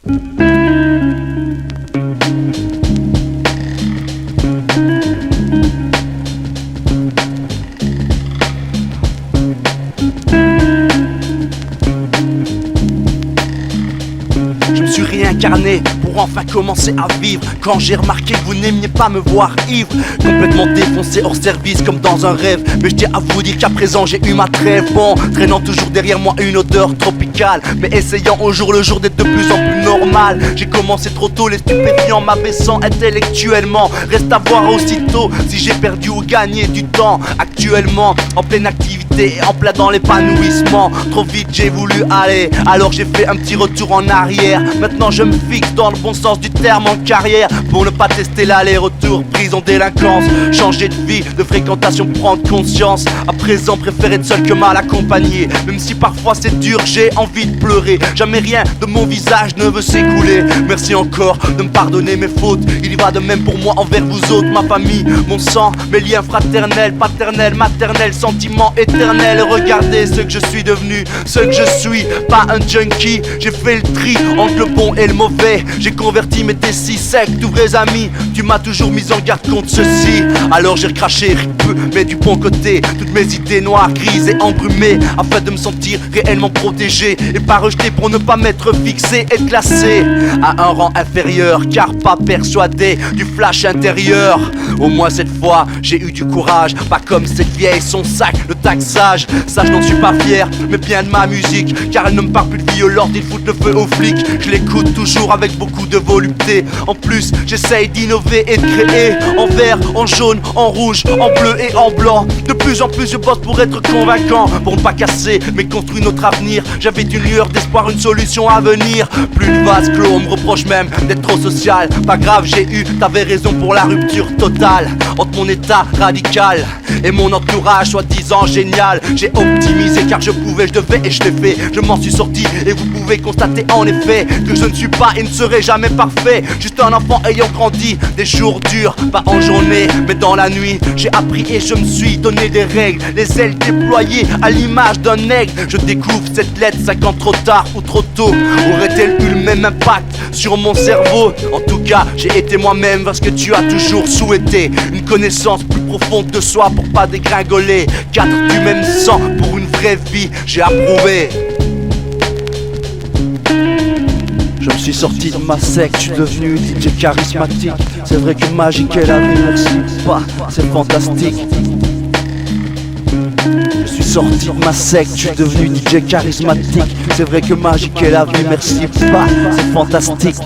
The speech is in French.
Je me suis réincarné pour enfin commencer à vivre. Quand j'ai remarqué que vous n'aimiez pas me voir ivre, complètement défoncé hors service comme dans un rêve. Mais je tiens à vous dire qu'à présent j'ai eu ma trêve. Bon, traînant toujours derrière moi une odeur tropicale, mais essayant au jour le jour d'être de plus en plus normal. J'ai commencé trop tôt, les stupéfiants m'abaissant intellectuellement. Reste à voir aussitôt si j'ai perdu ou gagné du temps. Actuellement en pleine activité, en plein dans l'épanouissement. Trop vite j'ai voulu aller, alors j'ai fait un petit retour en arrière. Maintenant je me fixe dans le bon sens du terme en carrière, pour ne pas tester l'aller-retour, prison, délinquance. Changer de vie, de fréquentation, prendre conscience. À présent préfère être seul que mal accompagné. Même si parfois c'est dur, j'ai envie de pleurer. Jamais rien de mon visage ne veut s'écouler. Merci encore de me pardonner mes fautes. Il y va de même pour moi envers vous autres, ma famille, mon sang, mes liens fraternels, paternels, maternels, sentiments éternels. Regardez ce que je suis devenu, ce que je suis, pas un junkie. J'ai fait le tri entre le bon et le mauvais. J'ai converti mes si secs, tous vrais amis. Tu m'as toujours mis en garde contre ceci. Alors j'ai recraché peu, mais du bon côté, toutes mes idées noires, grises et embrumées, afin de me sentir réellement protégé et pas rejeté, pour ne pas m'être fixé et classé à un rang inférieur, car pas persuadé du flash intérieur. Au moins cette fois j'ai eu du courage, pas comme cette vieille, son sac, le taxage. Ça je n'en suis pas fier, mais bien de ma musique, car elle ne me parle plus de violence, il fout le feu aux flics. Je l'écoute toujours avec beaucoup de volupté. En plus j'essaye d'innover et de créer, en vert, en jaune, en rouge, en bleu et en blanc. De plus en plus je bosse pour être convaincant, pour ne pas casser mais construire notre avenir. J'avais une lueur d'espoir, une solution à venir. Plus de vase clos, on me reproche même d'être trop social. Pas grave, j'ai eu, t'avais raison pour la rupture totale entre mon état radical et mon entourage soi-disant génial. J'ai optimisé car je pouvais, je devais et je l'ai fait. Je m'en suis sorti et vous pouvez constater en effet que je ne suis pas et ne serai jamais parfait. Juste un enfant ayant grandi des jours durs, pas en journée mais dans la nuit. J'ai appris et je me suis donné des règles, les ailes déployées à l'image d'un aigle. Je découvre cette lettre 5 ans trop tard ou trop tôt. Aurait-elle eu le même impact sur mon cerveau? En tout cas j'ai été moi-même parce que tu as toujours souhaité une connaissance plus profonde de soi pour pas dégringoler. 4 du même sang pour une vraie vie, j'ai approuvé. Je me suis sorti de ma secte, je suis devenu DJ charismatique. C'est vrai que magique est la vie, merci pas, c'est fantastique. Je suis sorti de ma secte, je suis devenu DJ charismatique. C'est vrai que magique est la vie, merci pas, c'est fantastique.